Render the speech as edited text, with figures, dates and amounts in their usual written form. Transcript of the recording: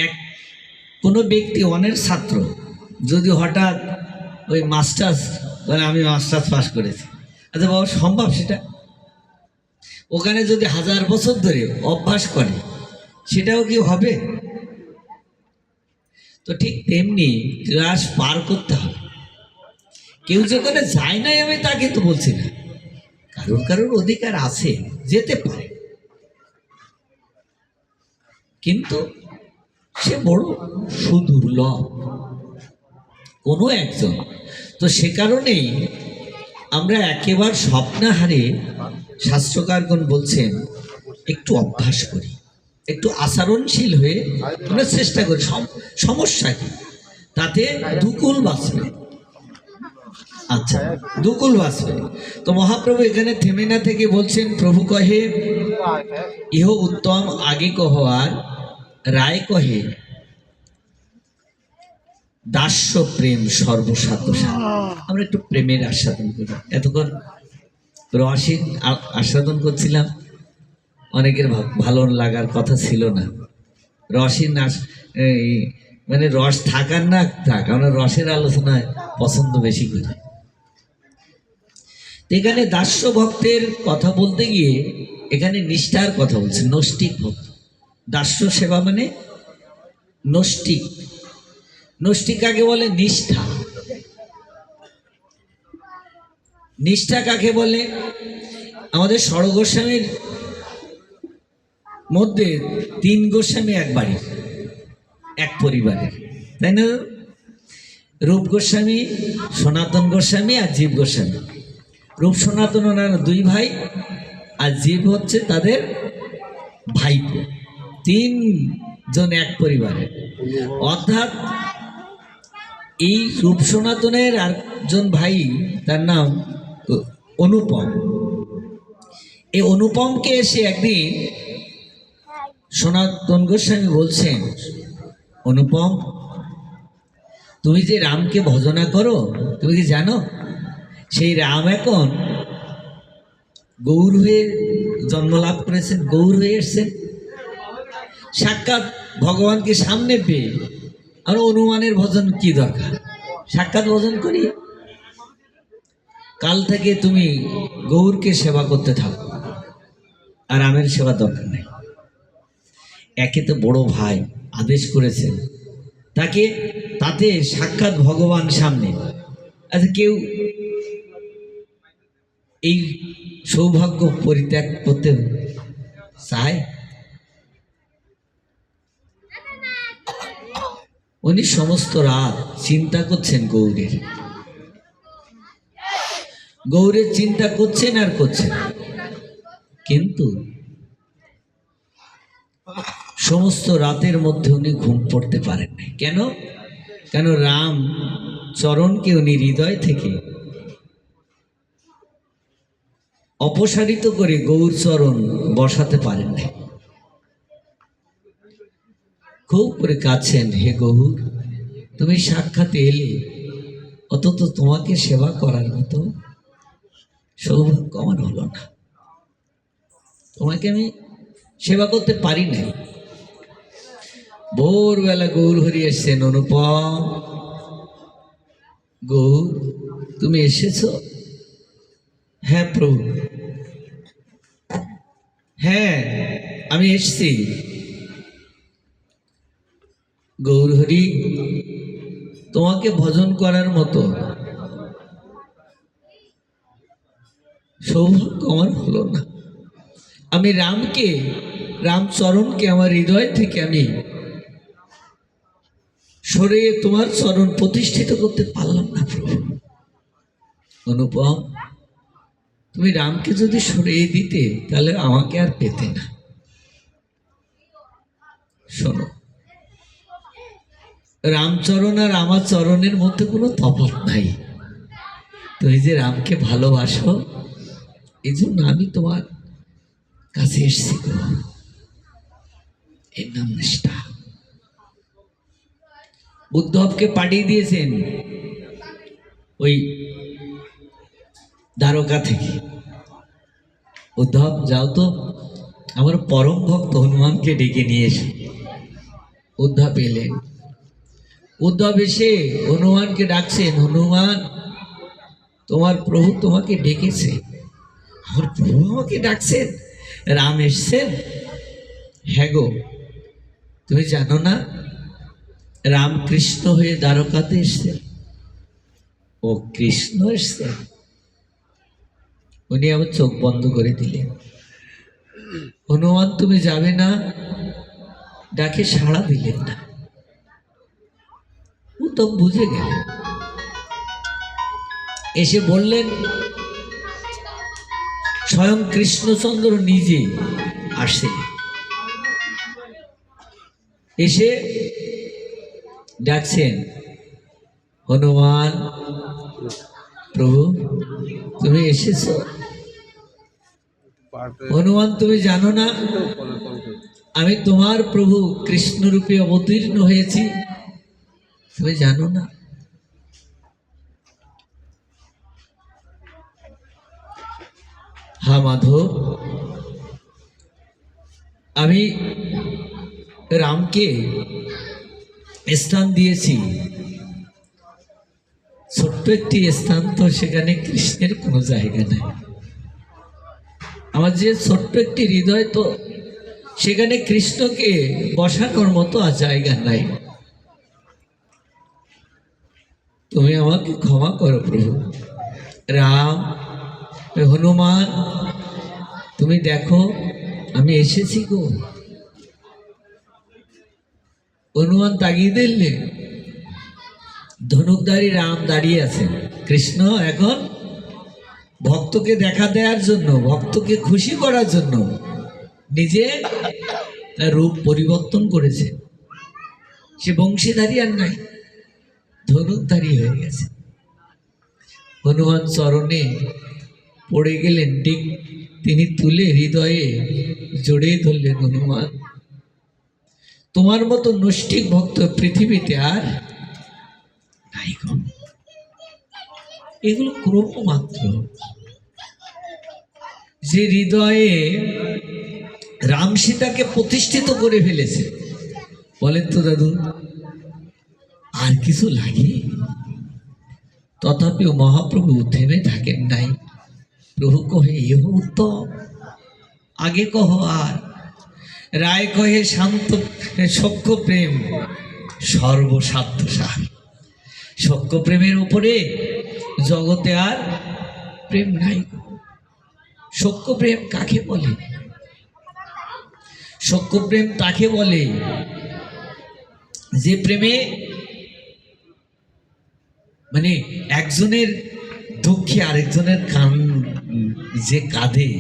এক কোনো ব্যক্তি অনেক ছাত্র যদি হঠাৎ ওই মাস্টার্স মানে আমি মাস্টার্স পাস করেছি, আচ্ছা বাবা সম্ভব সেটা? ওখানে যদি 1000 বছর ধরে অভ্যাস করে সেটাও কি হবে? তো ঠিক তেমনি ক্লাস পার করতে হবে। কেউ যেখানে যায় নাই আমি তা কিন্তু বলছি না, কারোর কারোর অধিকার আছে, যেতে পারে, কিন্তু সে বড় সুদুর্লভ কোনো একজন। তো সে কারণেই আমরা একেবারে স্বপ্নাহারে শাস্ত্রকারগণ বলছেন একটু অভ্যাস করি, একটু আচরণশীল হয়ে আমরা চেষ্টা করি। সমস্যা কি? তাতে দুকুল বাঁচবে। আচ্ছা, দুকুল বাঁচবে। তো মহাপ্রভু এখানে থেমে না থেকে বলছেন, প্রভু কহে ইহ উত্তম আগে কহ আর রায় কহে দাস্য প্রেম সর্বসাধ্য। আমরা একটু প্রেমের আস্বাদন করি। এতক্ষণ রসিক আস্বাদন করছিলাম, অনেকের ভালো লাগার কথা ছিল না। রসিক মানে রস থাকার না থাক, আমরা রসের আলোচনায় পছন্দ বেশি করি। এখানে দাস্য ভক্তের কথা বলতে গিয়ে এখানে নিষ্ঠার কথা বলছে, নৈষ্ঠিক ভক্ত। দাস্য সেবা মানে নৈষ্ঠিক। নৈষ্ঠিক কাকে বলে? নিষ্ঠা। নিষ্ঠা কাকে বলে? আমাদের ষড় গোস্বামীর মধ্যে 3 গোস্বামী এক বাড়ির, এক পরিবারের, তাই না? রূপ গোস্বামী, সনাতন গোস্বামী আর জীব গোস্বামী। রূপ সনাতন ওনারা 2 ভাই, আর জীব হচ্ছে তাদের ভাইপো। 3 জন এক পরিবারের। অর্থাৎ এই রূপ সনাতনের আরেকজন ভাই, তার নাম অনুপম। এই অনুপমকে এসে একদিন সনাতন গোস্বামী বলছেন, অনুপম তুমি যে রামকে ভজনা করো, তুমি কি জানো সেই রাম এখন গৌর হয়ে জন্মলাভ করেছেন, গৌর হয়ে এসছেন। সাক্ষাৎ ভগবানকে সামনে পেয়ে আর অনুমানের ভজন কি দরকার? সাক্ষাৎ ভজন করি। কাল থেকে তুমি গৌরকে সেবা করতে থাকো, আর রামের সেবা দরকার নেই। একে তো বড় ভাই আদেশ করেছেন তাকে, তাতে সাক্ষাৎ ভগবান সামনে। আচ্ছা, কেউ এই সৌভাগ্য পরিত্যাগ করতে চায়? উনি সমস্ত রাত চিন্তা করছেন গৌরের, গৌরের চিন্তা করছেন আর করছেন, কিন্তু সমস্ত রাতের মধ্যে উনি ঘুম পড়তে পারেন না। কেন? কেন রাম চরণকে উনি হৃদয় থেকে অপসারিত করে গৌর চরণ বসাতে পারেন না। খুব করে কাছেন, হে গৌর তুমি সাক্ষাৎ এলে, অন্তত তোমাকে সেবা করার মতো সৌভাগ্য আমার হলো না, তোমাকে আমি সেবা করতে পারি নাই। ভোরবেলা গৌর হরি এসছেন, অনুপম গৌর তুমি এসেছ? হ্যাঁ প্রভু, হ্যাঁ আমি এসছি। গৌর হরি তোমাকে ভজন করার মতো সৌভাগ্য আমার হলো না। আমি রামকে, রামচরণকে আমার হৃদয় থেকে আমি সরিয়ে তোমার চরণ প্রতিষ্ঠিত করতে পারলাম না প্রভু। অনুপম তুমি রামকে যদি সরিয়ে দিতে তাহলে আমাকে আর পেতে না। শোনো, রামচরণ আর আমার চরণের মধ্যে কোনো তফাৎ নাই। তুমি যে রামকে ভালোবাসো, এই জন্য আমি তোমার কাছে এসেছি। এর নাম নিষ্ঠা। উদ্ধবকে পাঠিয়ে দিয়েছেন ওই দ্বারকা থেকে, উদ্ধব যাও তো আমার পরম ভক্ত হনুমানকে ডেকে নিয়ে এসো। উদ্ধব এলেন। উদ্ধব এসে হনুমানকে ডাকছেন, হনুমান তোমার প্রভু তোমাকে ডেকেছে। আমার প্রভু আমাকে ডাকছেন? রাম এসছেন? হ্যাঁ গো, তুমি জানো না রাম কৃষ্ণ হয়ে দ্বারকাতে এসছেন? ও কৃষ্ণ এসছেন? উনি আবার চোখ বন্ধ করে দিলেন। হনুমান তুমি যাবে না, ডাকে সাড়া দিলেন না। উত্তম বুঝে গেলেন, এসে বললেন স্বয়ং কৃষ্ণচন্দ্র নিজে আসে, এসে ডাকছেন হনুমান প্রভু তুমি এসেছো। হনুমান তুমি জানো না আমি তোমার প্রভু কৃষ্ণ রূপে অবতীর্ণ হয়েছি? তুমি জানো না? হা মাধব, আমি রামকে স্থান দিয়েছি, ছোট্ট একটি স্থান, তো সেখানে কৃষ্ণের কোনো জায়গা নেই। আমার যে ছোট্ট একটি হৃদয়, তো সেখানে কৃষ্ণকে বসানোর মতো আর জায়গা নাই। তুমি আমাকে ক্ষমা করো প্রভু। রাম, হনুমান তুমি দেখো আমি এসেছি গো। হনুমান তাগিয়ে দিলে, ধনুকধারী রাম দাঁড়িয়ে আছেন। কৃষ্ণ এখন ভক্তকে দেখা দেওয়ার জন্য, ভক্তকে খুশি করার জন্য নিজে তার রূপ পরিবর্তন করেছে। সে বংশীধারী আর নাই, ধনুকধারী হয়ে গেছে। হনুমান চরণে পড়ে গেলেন, ঠিক তিনি তুলে হৃদয়ে জড়িয়ে ধরলেন। হনুমান তোমার মতো নৈষ্ঠিক ভক্ত পৃথিবীতে আর নাই গো। এগুলো ক্রম মাত্র। যে হৃদয়ে রাম সীতাকে প্রতিষ্ঠিত করে ফেলেছে, বলেন তো দাদু আর কিছু লাগে? তথাপিও মহাপ্রভু থেমে থাকেন নাই। প্রভু কহে এহ উত্তম, আগে কহ আর। রায় কহে শান্ত সখ্য প্রেম সর্বসাধ্য সার। সখ্য প্রেমের উপরে জগতে আর প্রেম নাই। সখ্য প্রেম কাকে বলে? সখ্য প্রেম তাকে বলে যে প্রেমে মানে একজনের দুঃখে আরেকজনের যে কাঁধে